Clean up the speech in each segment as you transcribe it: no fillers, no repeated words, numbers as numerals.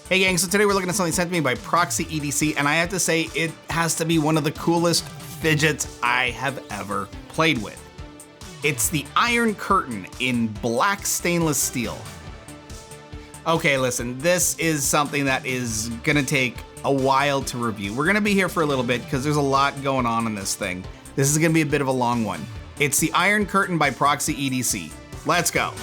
Hey gang, so today we're looking at something sent to me by Proxy EDC, and I have to say it has to be one of the coolest fidgets I have ever played with. It's the Iron Curtain in black stainless steel. Okay, listen, this is something that is gonna take a while to review. We're gonna be here for a little bit because there's a lot going on in this thing. This is gonna be a bit of a long one. It's the Iron Curtain by Proxy EDC. Let's go.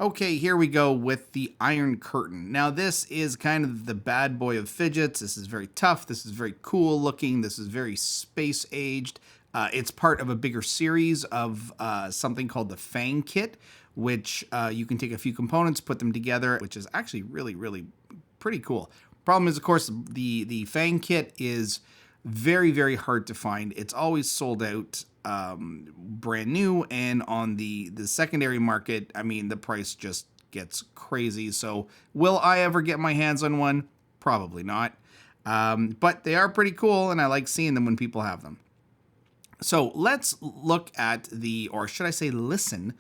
Okay, here we go with the Iron Curtain. Now this is kind of the bad boy of fidgets. This is very tough. This is very cool looking. This is very space aged. It's part of a bigger series of something called the Fang Kit, which you can take a few components, put them together, which is actually really pretty cool. Problem is, of course, the Fang Kit is very hard to find. It's always sold out brand new, and on the secondary market, I mean, the price just gets crazy. So will I ever get my hands on one? Probably not. But they are pretty cool, and I like seeing them when people have them. So let's look at or should I say listen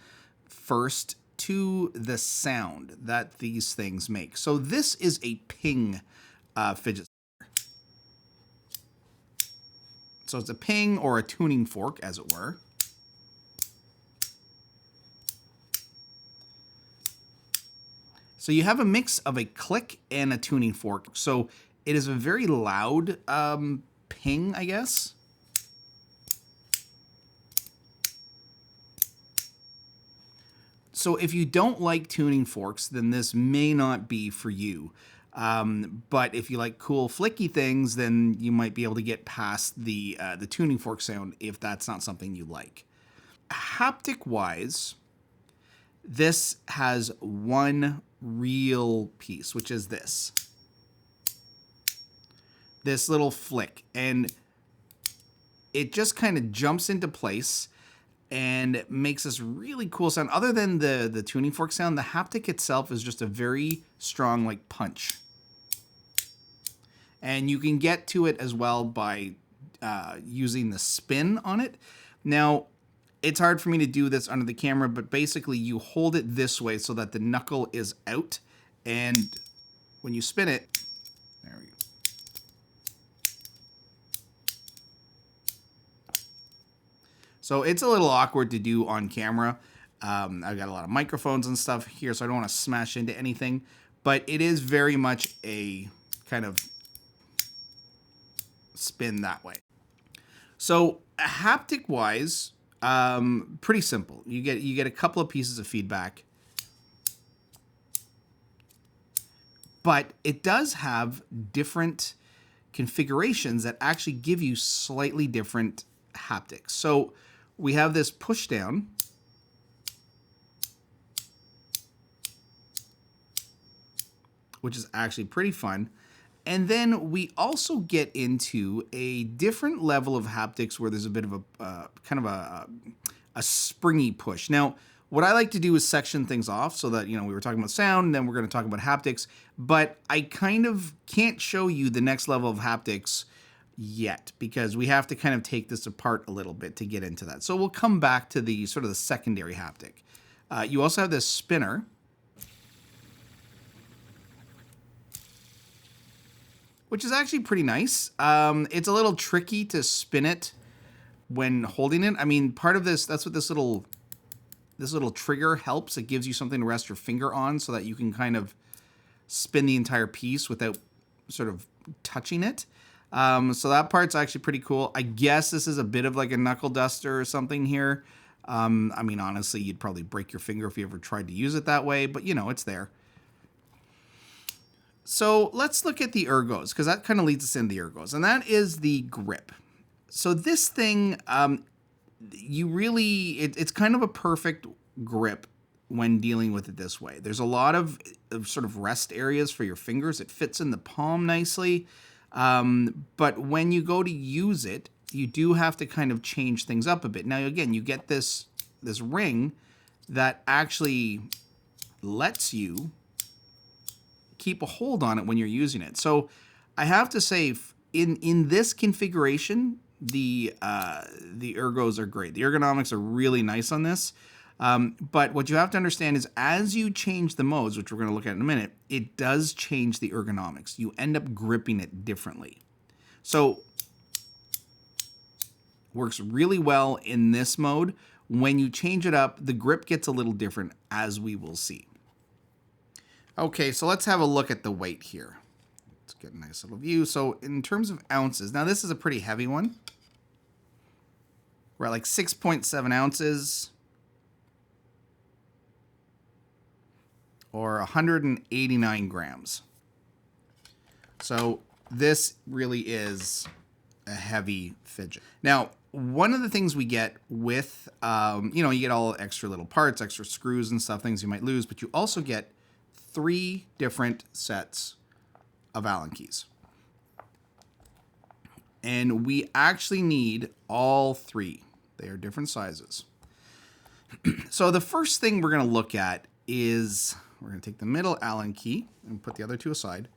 first to the sound that these things make. So this is a ping fidget. So it's a ping or a tuning fork, as it were. So you have a mix of a click and a tuning fork. So it is a very loud ping, I guess. So if you don't like tuning forks, then this may not be for you. But if you like cool flicky things, then you might be able to get past the tuning fork sound if that's not something you like. Haptic wise, this has one real piece, which is this little flick, and it just kind of jumps into place and makes this really cool sound. Other than the tuning fork sound, the haptic itself is just a very strong like punch. And you can get to it as well by using the spin on it. Now, it's hard for me to do this under the camera, but basically you hold it this way so that the knuckle is out. And when you spin it, there we go. So it's a little awkward to do on camera. I've got a lot of microphones and stuff here, so I don't want to smash into anything. But it is very much a kind of spin that way. So haptic wise, pretty simple. You get a couple of pieces of feedback, but it does have different configurations that actually give you slightly different haptics. So we have this push down, which is actually pretty fun. And then we also get into a different level of haptics where there's a bit of a kind of a springy push. Now, what I like to do is section things off so that, you know, we were talking about sound, and then we're going to talk about haptics, but I kind of can't show you the next level of haptics yet because we have to kind of take this apart a little bit to get into that. So we'll come back to the sort of the secondary haptic. You also have this spinner, which is actually pretty nice. It's a little tricky to spin it when holding it. I mean, part of this, that's what this little trigger helps. It gives you something to rest your finger on so that you can kind of spin the entire piece without sort of touching it. So that part's actually pretty cool. I guess this is a bit of like a knuckle duster or something here. I mean, honestly, you'd probably break your finger if you ever tried to use it that way, but you know, it's there. So let's look at the ergos, because that kind of leads us into the ergos, and that is the grip. So this thing, it's kind of a perfect grip when dealing with it this way. There's a lot of sort of rest areas for your fingers. It fits in the palm nicely, but when you go to use it, you do have to kind of change things up a bit. Now, again, you get this ring that actually lets you keep a hold on it when you're using it. So I have to say, in this configuration, the ergos are great. The ergonomics are really nice on this. But what you have to understand is as you change the modes, which we're going to look at in a minute, it does change the ergonomics. You end up gripping it differently. So works really well in this mode. When you change it up, the grip gets a little different, as we will see. Okay, so let's have a look at the weight here. Let's get a nice little view. So in terms of ounces, now this is a pretty heavy one. We're at like 6.7 ounces. Or 189 grams. So this really is a heavy fidget. Now, one of the things we get with, you get all extra little parts, extra screws and stuff, things you might lose, but you also get 3 different sets of Allen keys. And we actually need all 3. They are different sizes. So the first thing we're going to look at is we're going to take the middle Allen key and put the other 2 aside.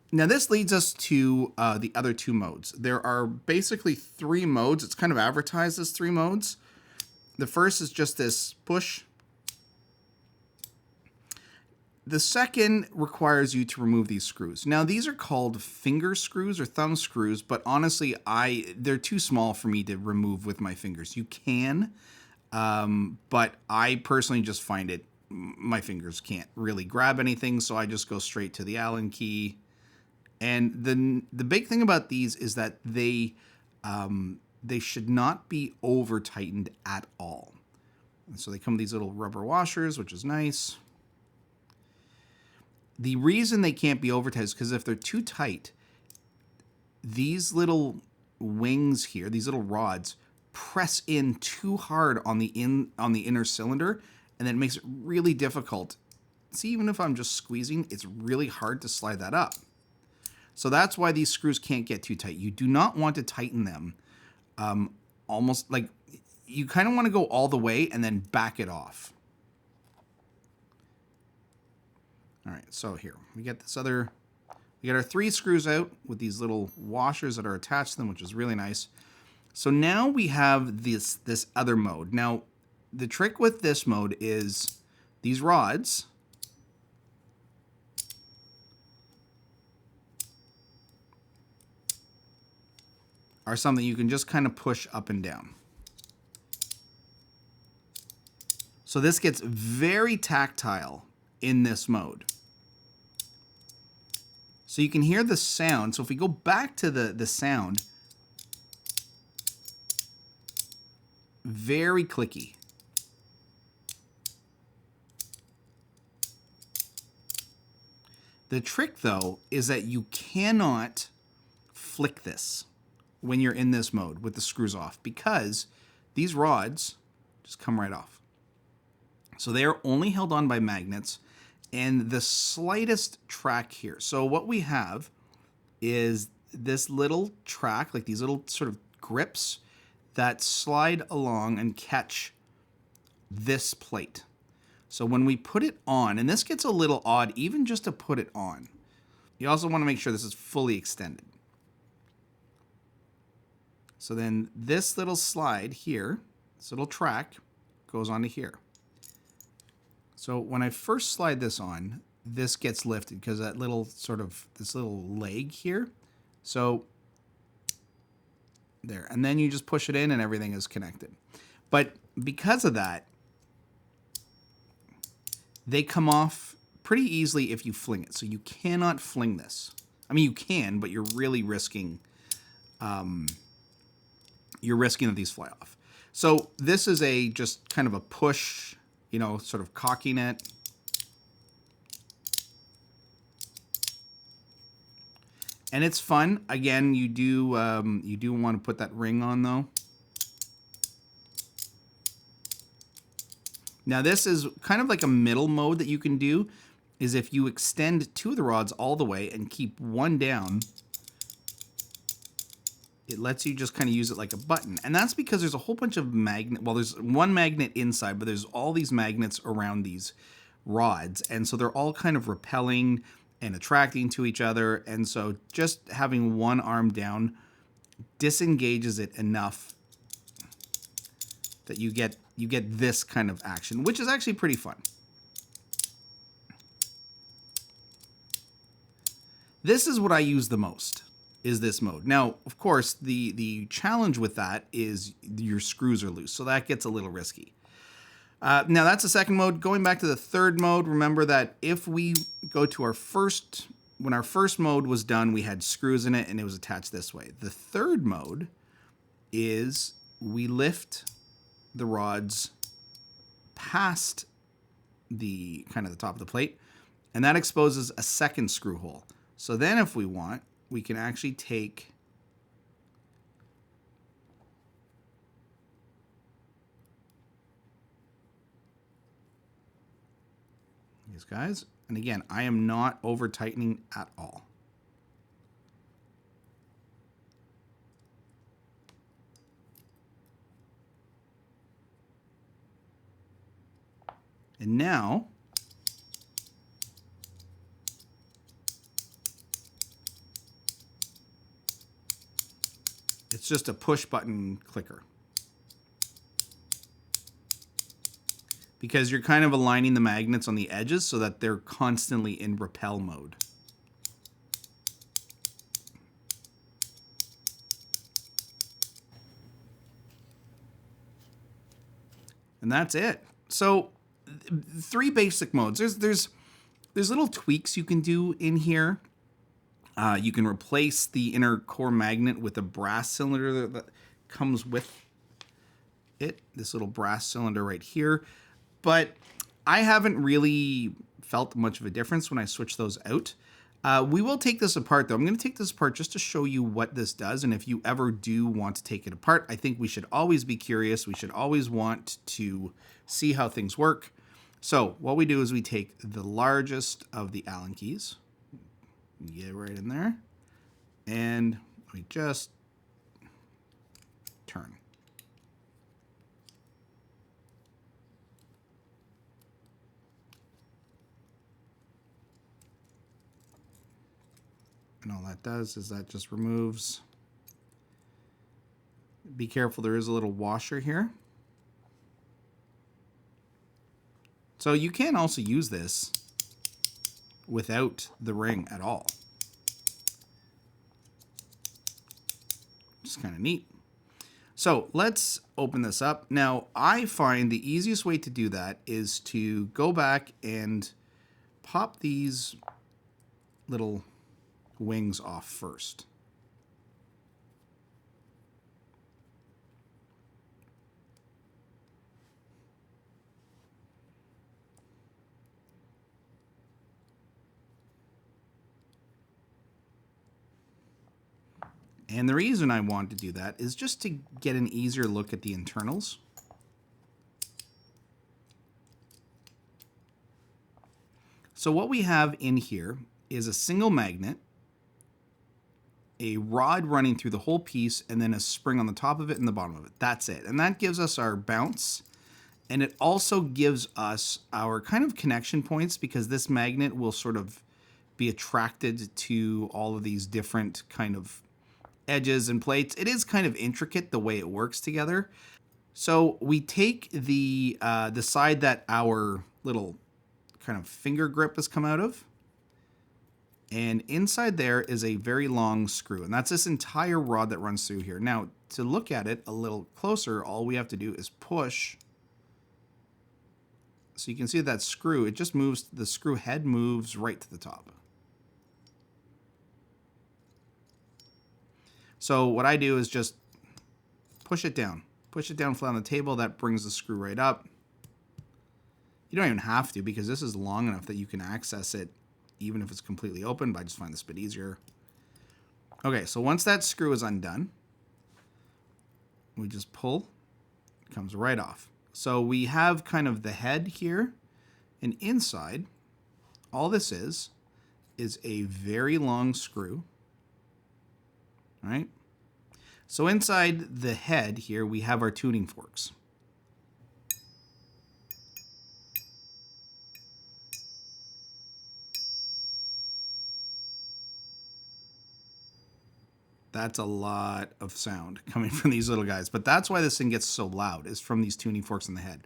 Now this leads us to the other 2 modes. There are basically 3 modes. It's kind of advertised as 3 modes. The first is just this push. The second requires you to remove these screws. Now these are called finger screws or thumb screws, but honestly, they're too small for me to remove with my fingers. You can, but I personally just find my fingers can't really grab anything, so I just go straight to the Allen key. And the big thing about these is that they should not be over tightened at all. And so they come with these little rubber washers, which is nice. The reason they can't be over tight is because if they're too tight, these little wings here, these little rods, press in too hard on the inner cylinder, and then it makes it really difficult. See, even if I'm just squeezing, it's really hard to slide that up. So that's why these screws can't get too tight. You do not want to tighten them almost like you kind of want to go all the way and then back it off. All right, so here we get we get our 3 screws out with these little washers that are attached to them, which is really nice. So now we have this other mode. Now, the trick with this mode is these rods are something you can just kind of push up and down. So this gets very tactile in this mode. So you can hear the sound. So if we go back to the sound, very clicky. The trick though is that you cannot flick this when you're in this mode with the screws off, because these rods just come right off. So they are only held on by magnets and the slightest track here. So what we have is this little track, like these little sort of grips that slide along and catch this plate. So when we put it on, and this gets a little odd even just to put it on, you also want to make sure this is fully extended. So then this little slide here, this little track, goes onto here. So when I first slide this on, this gets lifted because that little this little leg here. So there, and then you just push it in and everything is connected. But because of that, they come off pretty easily if you fling it. So you cannot fling this. I mean, you can, but you're really risking, that these fly off. So this is just kind of a push, sort of cocking it. And it's fun. Again, you do want to put that ring on though. Now this is kind of like a middle mode that you can do, is if you extend 2 of the rods all the way and keep one down, it lets you just kind of use it like a button. And that's because there's a whole bunch of there's one magnet inside, but there's all these magnets around these rods. And so they're all kind of repelling and attracting to each other. And so just having one arm down disengages it enough that you get this kind of action, which is actually pretty fun. This is what I use the most, is this mode. Now, of course, the challenge with that is your screws are loose, so that gets a little risky. Now, that's the second mode. Going back to the third mode, remember that if we go to our first, when our first mode was done, we had screws in it and it was attached this way. The third mode is we lift the rods past the kind of the top of the plate, and that exposes a second screw hole. So then if we want, we can actually take these guys. And again, I am not over tightening at all. And now it's just a push button clicker, because you're kind of aligning the magnets on the edges so that they're constantly in repel mode. And that's it. So 3 basic modes. There's little tweaks you can do in here. You can replace the inner core magnet with a brass cylinder that comes with it. This little brass cylinder right here. But I haven't really felt much of a difference when I switch those out. We will take this apart, though. I'm going to take this apart just to show you what this does. And if you ever do want to take it apart, I think we should always be curious. We should always want to see how things work. So what we do is we take the largest of the Allen keys, get it right in there, and we just turn. And all that does is that just removes. Be careful, there is a little washer here. So you can also use this without the ring at all. Just kind of neat. So let's open this up. Now, I find the easiest way to do that is to go back and pop these little wings off first. And the reason I want to do that is just to get an easier look at the internals. So what we have in here is a single magnet, a rod running through the whole piece, and then a spring on the top of it and the bottom of it. That's it. And that gives us our bounce. And it also gives us our kind of connection points, because this magnet will sort of be attracted to all of these different kind of edges and plates. It is kind of intricate the way it works together. So we take the side that our little kind of finger grip has come out of, and inside there is a very long screw, and that's this entire rod that runs through here. Now, to look at it a little closer, all we have to do is push. So you can see that screw, it just moves, the screw head moves right to the top. So what I do is just push it down flat on the table. That brings the screw right up. You don't even have to, because this is long enough that you can access it even if it's completely open, but I just find this a bit easier. Okay, so once that screw is undone, we just pull, it comes right off. So we have kind of the head here, and inside, all this is a very long screw. All right. So inside the head here, we have our tuning forks. That's a lot of sound coming from these little guys. But that's why this thing gets so loud, is from these tuning forks in the head.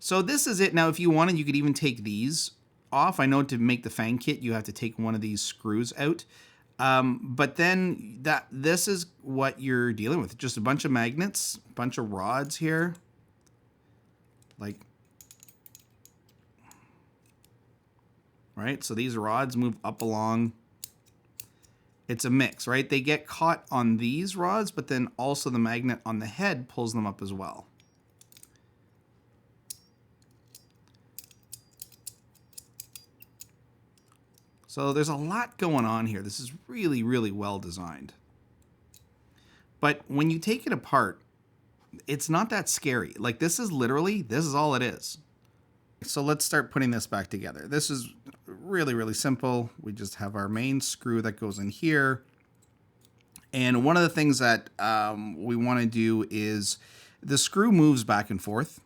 So this is it. Now, if you wanted, you could even take these off. I know to make the fang kit, you have to take one of these screws out. But then this is what you're dealing with. Just a bunch of magnets, a bunch of rods here. Like, right? So these rods move up along. It's a mix, right? They get caught on these rods, but then also the magnet on the head pulls them up as well. So there's a lot going on here. This is really, really well designed. But when you take it apart, it's not that scary. Like, this is all it is. So let's start putting this back together. This is really, really simple. We just have our main screw that goes in here. And one of the things that we want to do is the screw moves back and forth.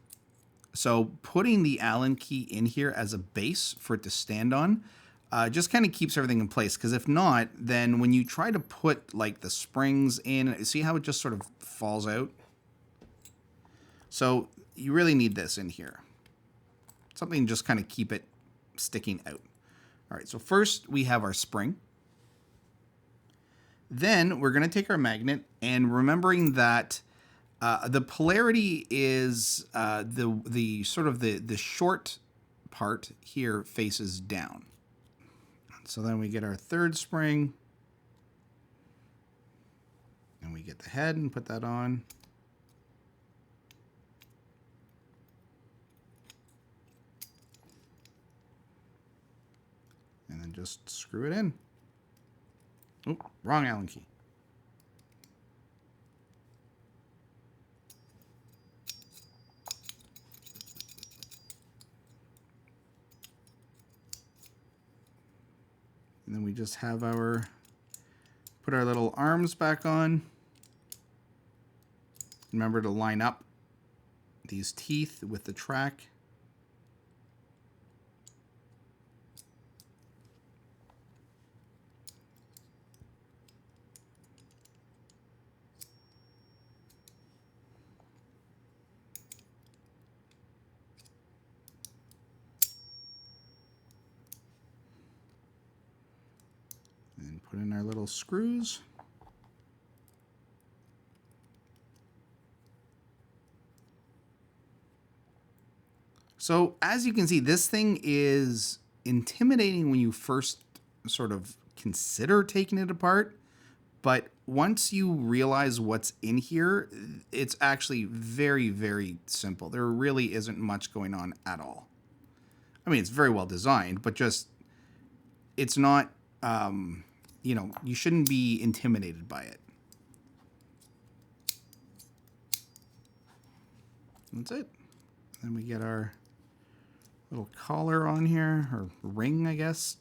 So putting the Allen key in here as a base for it to stand on just kind of keeps everything in place. Because if not, then when you try to put like the springs in, see how it just sort of falls out? So you really need this in here. Something just kind of keep it sticking out. All right, so first we have our spring. Then we're going to take our magnet, and remembering that the polarity is the sort of the short part here faces down. So then we get our third spring, and we get the head and put that on. And then just screw it in. Oh, wrong Allen key. And then we just have put our little arms back on. Remember to line up these teeth with the track. And put in our little screws. So as you can see, this thing is intimidating when you first sort of consider taking it apart. But once you realize what's in here, it's actually very, very simple. There really isn't much going on at all. I mean, it's very well designed, but just, it's not, you know, you shouldn't be intimidated by it. That's it. Then we get our little collar on here, or ring, I guess.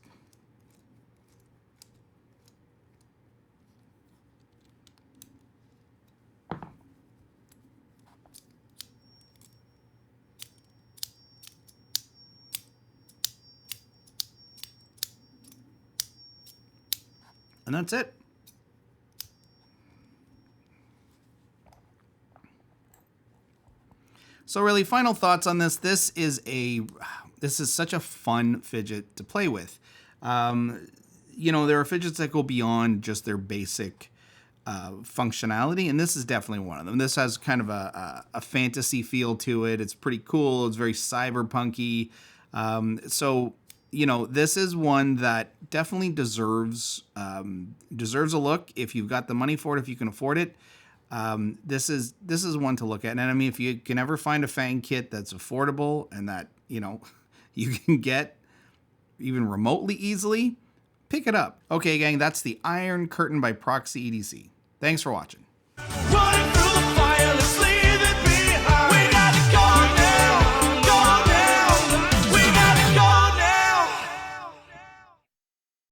And that's it. So really, final thoughts on this. This is such a fun fidget to play with. You know, there are fidgets that go beyond just their basic functionality, and this is definitely one of them. This has kind of a fantasy feel to it. It's pretty cool. It's very cyberpunky. So, you know, this is one that definitely deserves a look if you've got the money for it, if you can afford it. This is one to look at. And I mean, if you can ever find a fang kit that's affordable and that, you know, you can get even remotely easily, pick it up. Okay, gang, that's the Iron Curtain by Proxy EDC. Thanks for watching.